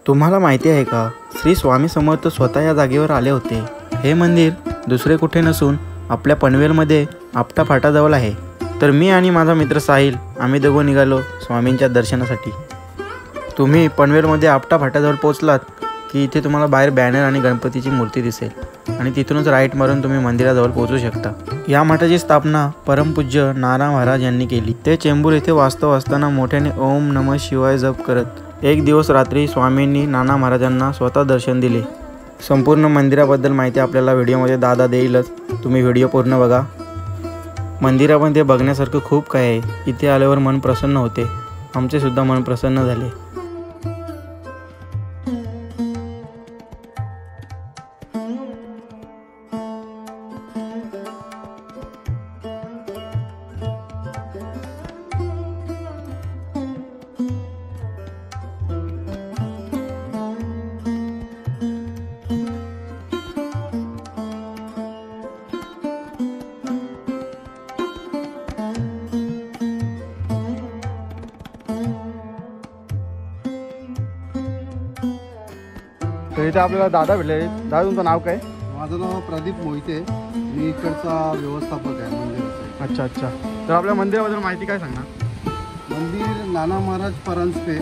तुम्हाला माहिती आहे का, श्री स्वामी समर्थ स्वतः या जागेवर आले होते। हे मंदिर दुसरे कुठे नसून आपल्या पनवेलमध्ये आपटा फाटाजवळ आहे। तर मी आणि माझा मित्र साहिल आम्ही दोघं निघालो स्वामींच्या दर्शनासाठी। तुम्ही पनवेलमध्ये आपटा फाटाजवळ पोहोचलात की इथे तुम्हाला बाहेर बॅनर आणि गणपतीची मूर्ती दिसेल आणि तिथूनच राईट मारून तुम्ही मंदिराजवळ पोहोचू शकता। या मठाची स्थापना परमपूज्य नाना महाराज यांनी केली। ते चेंबूर येथे वास्तव असताना मोठ्याने ओम नमः शिवाय जप करत एक दिवस रात्री स्वामींनी नाना महाराजांना स्वतः दर्शन दिले। संपूर्ण मंदिराबद्दल माहिती आपल्याला व्हिडिओमध्ये दादा देईलच, तुम्ही व्हिडिओ पूर्ण बघा। मंदिरामध्ये बघण्यासारखं खूप काय आहे। इथे आल्यावर मन प्रसन्न होते, आमचे सुद्धा मन प्रसन्न झाले। तर इथे आपल्याला दादा भेटले। दादा तुमचं नाव काय? माझं नाव प्रदीप मोहिते, मी इकडचा व्यवस्थापक आहे मंदिराचा। अच्छा अच्छा। तर आपल्या मंदिराबद्दल माहिती काय सांगणार? मंदिर नाना महाराज परांजपे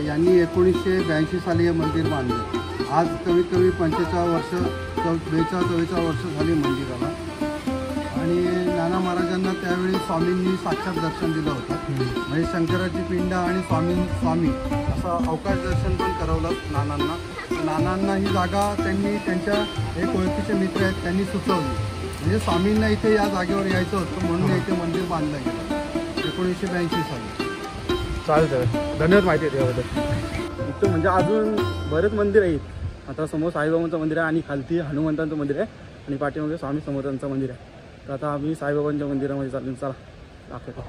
यांनी 1982 साली हे मंदिर बांधलं। आज कमीत कमी 45 वर्ष 43 वर्ष झाली मंदिराला। आणि नाना महाराजांना त्यावेळी स्वामींनी साक्षात दर्शन दिलं होतं। म्हणजे शंकराची पिंड आणि स्वामी असं अवकाश दर्शन पण करवलं नानांना। नानांना ही जागा त्यांनी त्यांच्या एक ओळखीचे मित्र आहेत त्यांनी सुचवली। म्हणजे स्वामींना इथे या जागेवर यायचं होतं म्हणून इथे मंदिर बांधलं गेलं 1982 साली। चालेल, धन्यवाद माहिती आहे त्याबद्दल। इथं म्हणजे अजून बरेच मंदिर आहेत। आता समोर साईबाबांचं मंदिर आहे आणि खालती हनुमंतांचं मंदिर आहे आणि पाठीमागे स्वामी समर्थांचं मंदिर आहे। तर आता आम्ही साईबाबांच्या मंदिरामध्ये चालू, चला दाखवतो।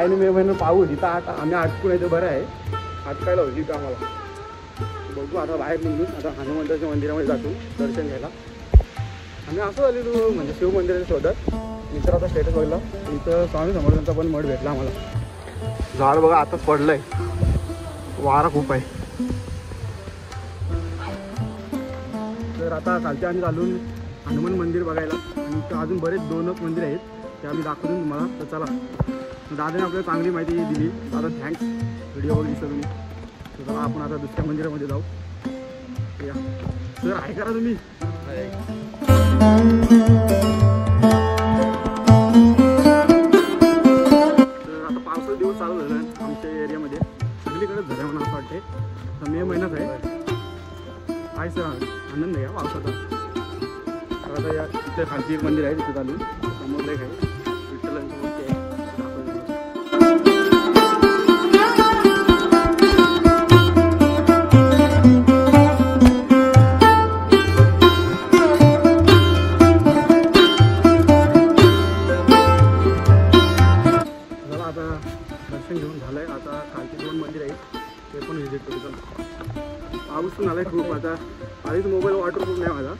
मे महिना पाऊस इथं आम्ही अटकून येतो, बरं आहे अटकायला होती का आम्हाला। बघू आता बाहेर निघून आता हनुमंताच्या मंदिरामध्ये जातो दर्शन घ्यायला। आम्ही असं आलेलो म्हणजे शिव मंदिराच्या शोधात। मित्र आता स्टेटस बघला, इथं स्वामी समर्थांचा पण मठ भेटला आम्हाला। झाड बघा आताच पडलंय, वारा खूप आहे। तर आता खालच्या आम्ही चालून हनुमान मंदिर बघायला आणि इथं अजून बरेच 2 मंदिर आहेत ते आम्ही दाखवून तुम्हाला। तर चला, दादाने आपल्याला चांगली माहिती दिली, दादा थँक्स। व्हिडिओ बघितलं तुम्ही। तर आपण आता दुसऱ्या मंदिरामध्ये जाऊ। सर आहे करा तुम्ही। तर आता पावसाचा दिवस चालू झाला आमच्या एरियामध्ये, सगळीकडेच झालं म्हणून असं वाटते। आता मे महिनाच आहे सर, आनंद आहे पावसाचा। तर आता या तिथे खालची एक मंदिर आहे, तिथे चालू समोर एक आहे विठ्ठलांची मूर्ती आहे। दर्शन घेऊन झालं आहे, आता खालची 2 मंदिर आहेत ते पण व्हिजिट करू। चला, पाऊस पण आला आहे खूप। आता आधीच मोबाईल वॉटरप्रूफ नाही माझा।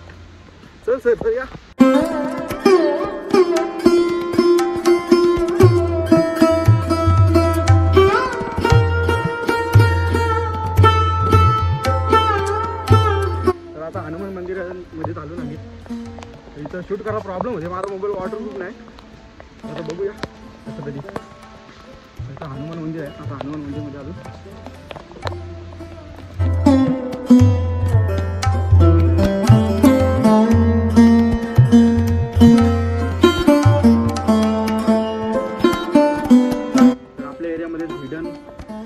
चल सर या। तर आता हनुमान मंदिरामध्ये चालून आम्ही इथं शूट करा प्रॉब्लेम होते, माझा मोबाईल वॉटरप्रूफ नाही। आता बघूया कसं तरी। आता हनुमान मंदिर आहे, आता हनुमान मंदिरमध्ये आलो। तर आपल्या एरियामध्ये हिडन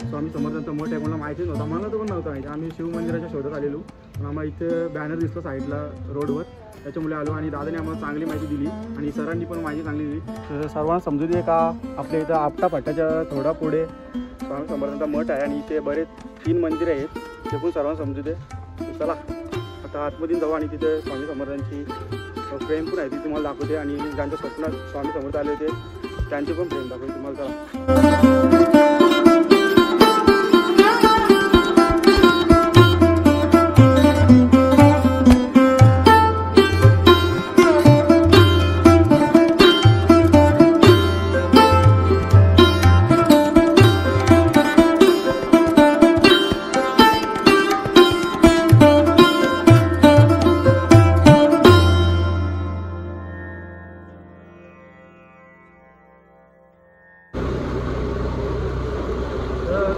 स्वामी समर्थांचा मठ आहे, मला माहितीच नव्हता, मला तर पण नव्हतं माहिती। आम्ही शिव मंदिराच्या शोधात आलेलो, पण आम्हाला इथं बॅनर दिसतो साईडला रोडवर, त्याच्यामुळे आलो आणि दादाने आम्हाला चांगली माहिती दिली आणि सरांनी पण माहिती चांगली दिली। तर सर्वांना समजू दे का आपल्या इथं आपटा फाट्याच्या थोडा पुढे स्वामी समर्थांचा मठ आहे आणि इथे बरेच 3 मंदिर आहेत, ते पण सर्वांना समजू दे। चला आता आतमध्ये जाऊ आणि तिथे स्वामी समर्थांची फ्रेम पण आहे ती तुम्हाला दाखवते आणि ज्यांच्या स्वप्नात स्वामी समर्थ आले होते त्यांचे पण फ्रेम दाखवते तुम्हाला.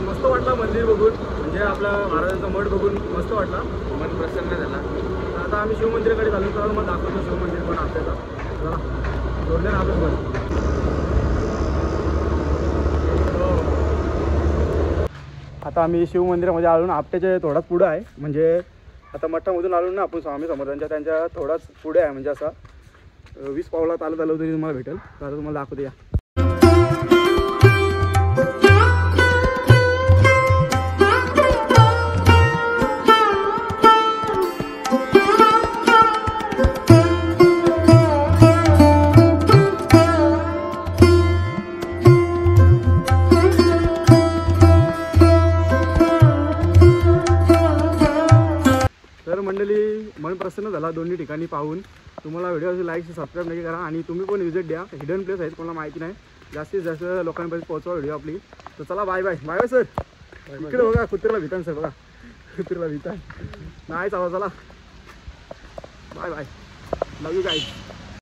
मस्त वाटला मंदिर बघून, म्हणजे आपला महाराजांचा मठ बघून मस्त वाटला, मन प्रसन्न झाला. आता आम्ही शिवमंदिराकडे चालू, तर मग दाखवतो शिवमंदिर पण आपल्याला. चला जोडले ना आपण पण. आता आम्ही शिवमंदिरामध्ये आलो ना, आपट्याच्या थोडाच पुढं आहे, म्हणजे आता मठामधून आलो ना आपण स्वामी समर्थांच्या त्यांच्या थोडाच पुढे आहे, म्हणजे असा 20 पावला चालत आलो तरी तुम्हाला भेटेल. तर आता तुम्हाला दाखवते या. तर मंडळी मन प्रसन्न झाला दोन्ही ठिकाणी पाहून. तुम्हाला व्हिडिओ लाईक सबस्क्राईब नक्की करा आणि तुम्ही पण विजिट द्या. हिडन प्लेस आहेत, कोणाला माहिती नाही, जास्तीत जास्त लोकांपर्यंत पोहोचवा व्हिडिओ आपली. तर चला bye bye. Bye bye sir. इकडे बघा कुत्र्याला भितान सर, बघा कुत्र्याला भितान नाही. चला चला bye bye. Love you guys.